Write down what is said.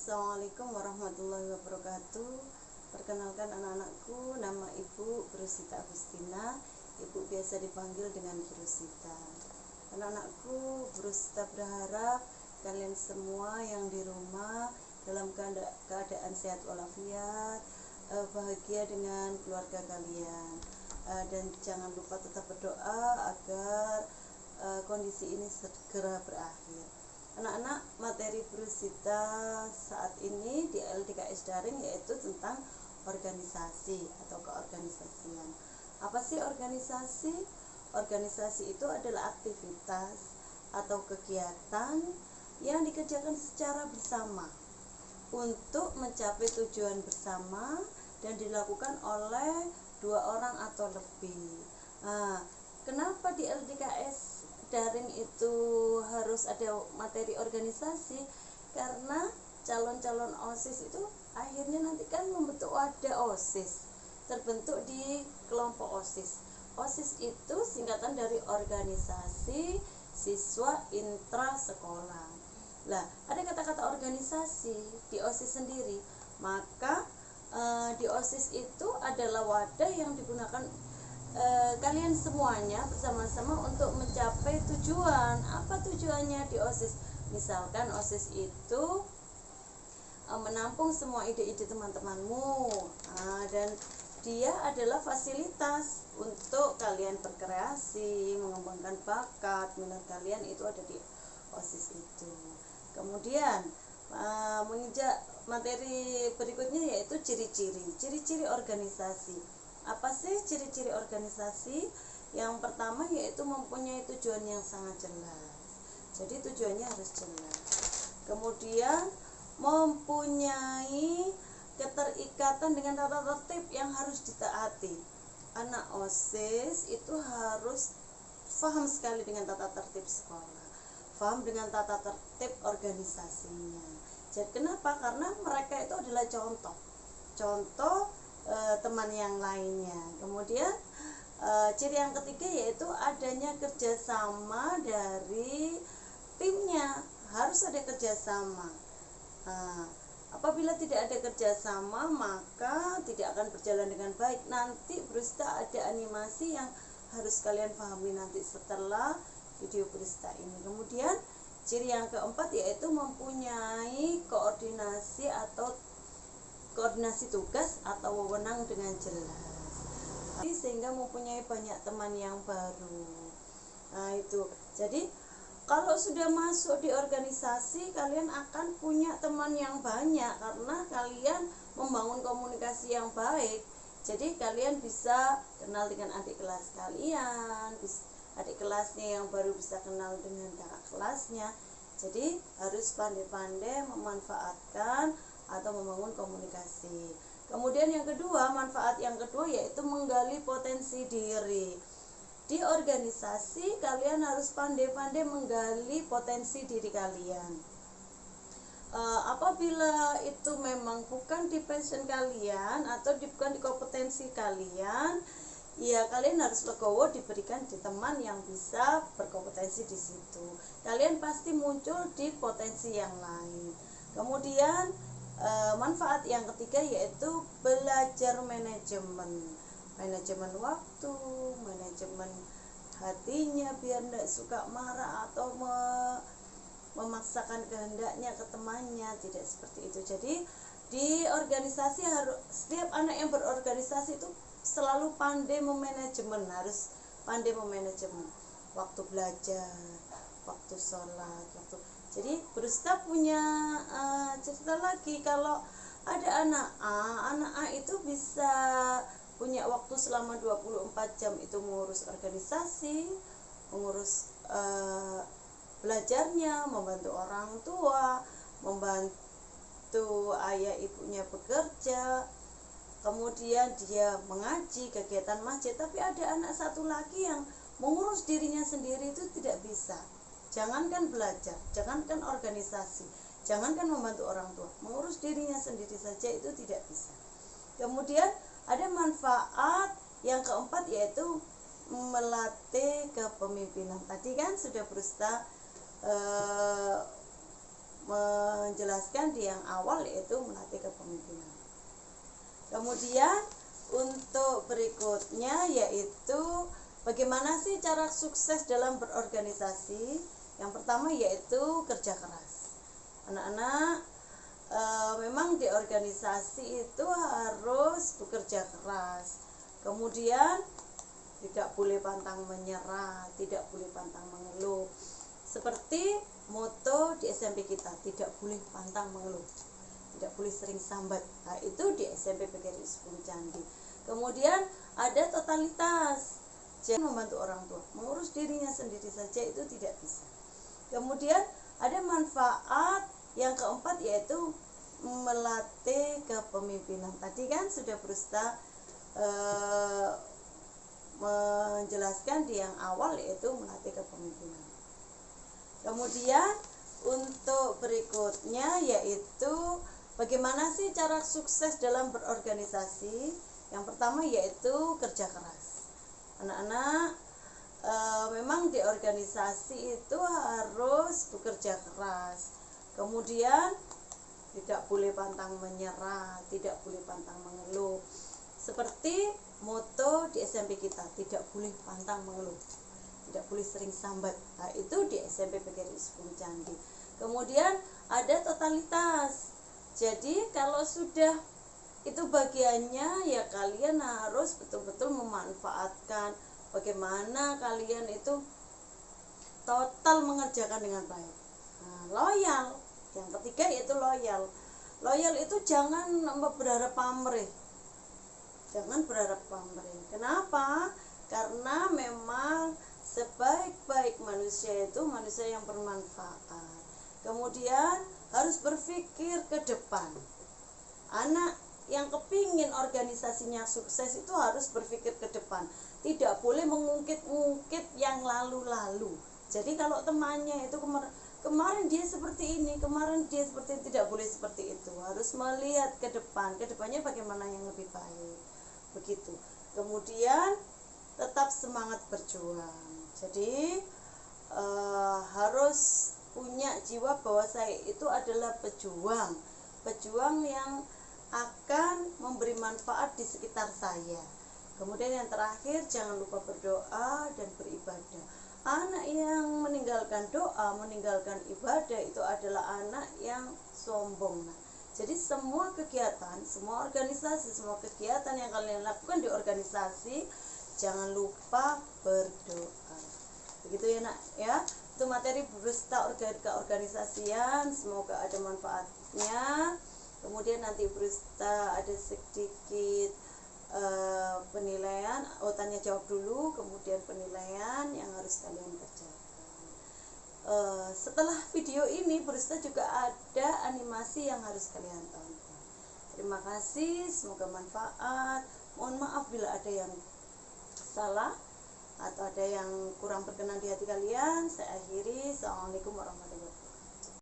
Assalamualaikum warahmatullahi wabarakatuh. Perkenalkan anak-anakku, nama Ibu Brusita Agustina. Ibu biasa dipanggil dengan Brusita. Anak-anakku, Brusita berharap kalian semua yang di rumah dalam keadaan sehat walafiat, bahagia dengan keluarga kalian, dan jangan lupa tetap berdoa agar kondisi ini segera berakhir. Anak-anak, materi Brusita saat ini di LDKS daring yaitu tentang organisasi atau keorganisasian. Apa sih organisasi? Organisasi itu adalah aktivitas atau kegiatan yang dikerjakan secara bersama untuk mencapai tujuan bersama dan dilakukan oleh 2 orang atau lebih. Kenapa di LDKS daring itu harus ada materi organisasi? Karena calon-calon OSIS itu akhirnya nanti kan membentuk wadah OSIS, terbentuk di kelompok OSIS. OSIS itu singkatan dari organisasi siswa intra sekolah. Lah, ada kata-kata organisasi di OSIS sendiri, maka di OSIS itu adalah wadah yang digunakan kalian semuanya bersama-sama untuk mencapai tujuan. Apa tujuannya di OSIS? Misalkan OSIS itu menampung semua ide-ide teman-temanmu, dan dia adalah fasilitas untuk kalian berkreasi, mengembangkan bakat, minat kalian itu ada di OSIS itu. Kemudian menginjak materi berikutnya yaitu ciri-ciri organisasi. Apa sih ciri-ciri organisasi? Yang pertama yaitu mempunyai tujuan yang sangat jelas. Jadi tujuannya harus jelas. Kemudian mempunyai keterikatan dengan tata tertib yang harus ditaati. Anak OSIS itu harus paham sekali dengan tata tertib sekolah, paham dengan tata tertib organisasinya. Jadi kenapa? Karena mereka itu adalah contoh teman yang lainnya. Kemudian ciri yang ketiga yaitu adanya kerjasama dari timnya. Harus ada kerjasama. Apabila tidak ada kerjasama, maka tidak akan berjalan dengan baik. Nanti Brusita ada animasi yang harus kalian pahami nanti setelah video Brusita ini. Kemudian ciri yang keempat yaitu mempunyai koordinasi tugas atau wewenang dengan jelas, sehingga mempunyai banyak teman yang baru. Itu. Jadi kalau sudah masuk di organisasi, kalian akan punya teman yang banyak karena kalian membangun komunikasi yang baik. Jadi kalian bisa kenal dengan adik kelas kalian, adik kelasnya yang baru bisa kenal dengan kakak kelasnya. Jadi harus pandai-pandai memanfaatkan atau membangun komunikasi. Kemudian yang kedua, manfaat yang kedua yaitu menggali potensi diri. Di organisasi kalian harus pandai-pandai menggali potensi diri kalian. Apabila itu memang bukan di passion kalian atau bukan di kompetensi kalian, ya kalian harus legowo diberikan di teman yang bisa berkompetensi di situ. Kalian pasti muncul di potensi yang lain. Kemudian manfaat yang ketiga yaitu belajar manajemen waktu, manajemen hatinya biar tidak suka marah atau memaksakan kehendaknya ke temannya, tidak seperti itu. Jadi di organisasi setiap anak yang berorganisasi itu selalu pandai memanajemen, harus pandai memanajemen waktu belajar, waktu sholat, Jadi Brusita punya cerita lagi, kalau ada anak A itu bisa punya waktu selama 24 jam itu mengurus organisasi, mengurus belajarnya, membantu orang tua, membantu ayah ibunya bekerja, kemudian dia mengaji, kegiatan masjid. Tapi ada anak satu lagi yang mengurus dirinya sendiri itu tidak bisa. Jangankan belajar, jangankan organisasi, jangankan membantu orang tua, mengurus dirinya sendiri saja itu tidak bisa. Kemudian ada manfaat yang keempat yaitu melatih kepemimpinan. Tadi kan sudah Brusita menjelaskan di yang awal, yaitu melatih kepemimpinan. Kemudian untuk berikutnya yaitu bagaimana sih cara sukses dalam berorganisasi. Yang pertama yaitu kerja keras. Anak-anak memang di organisasi itu harus bekerja keras. Kemudian tidak boleh pantang menyerah, tidak boleh pantang mengeluh. Seperti moto di SMP kita, tidak boleh pantang mengeluh, tidak boleh sering sambat. Nah, itu di SMP PGRI Sepuluh Candi. Kemudian ada totalitas, jangan membantu orang tua, mengurus dirinya sendiri saja itu tidak bisa. Kemudian ada manfaat yang keempat yaitu melatih kepemimpinan. Tadi kan sudah Brusta menjelaskan di yang awal, yaitu melatih kepemimpinan. Kemudian untuk berikutnya yaitu bagaimana sih cara sukses dalam berorganisasi. Yang pertama yaitu kerja keras. Anak-anak memang di organisasi itu harus bekerja keras. Kemudian tidak boleh pantang menyerah, tidak boleh pantang mengeluh. Seperti moto di SMP kita, tidak boleh pantang mengeluh, tidak boleh sering sambat. Nah, itu di SMP PGRI Sepuluh Candi. Kemudian ada totalitas. Jadi kalau sudah itu bagiannya, ya kalian harus betul-betul memanfaatkan bagaimana kalian itu total mengerjakan dengan baik. Nah, loyal. Yang ketiga yaitu loyal. Loyal itu jangan berharap pamrih. Jangan berharap pamrih. Kenapa? Karena memang sebaik-baik manusia itu manusia yang bermanfaat. Kemudian harus berpikir ke depan. Anak yang kepingin organisasinya sukses itu harus berpikir ke depan. Tidak boleh mengungkit-ungkit yang lalu-lalu. Jadi kalau temannya itu kemarin dia seperti ini, kemarin dia seperti ini, tidak boleh seperti itu. Harus melihat ke depan, ke depannya bagaimana yang lebih baik. Begitu. Kemudian tetap semangat berjuang. Jadi harus punya jiwa bahwa saya itu adalah pejuang, pejuang yang akan memberi manfaat di sekitar saya. Kemudian yang terakhir, jangan lupa berdoa dan beribadah. Anak yang meninggalkan doa, meninggalkan ibadah itu adalah anak yang sombong. Jadi semua kegiatan, semua organisasi, semua kegiatan yang kalian lakukan di organisasi, jangan lupa berdoa. Begitu ya nak ya. Itu materi Brusta keorganisasian, semoga ada manfaatnya. Kemudian nanti Brusta ada sedikit penilaian, tanya jawab dulu, kemudian penilaian yang harus kalian kerjakan. Setelah video ini Brusta juga ada animasi yang harus kalian tonton. Terima kasih, semoga manfaat. Mohon maaf bila ada yang salah atau ada yang kurang berkenan di hati kalian. Saya akhiri. Assalamualaikum warahmatullahi wabarakatuh.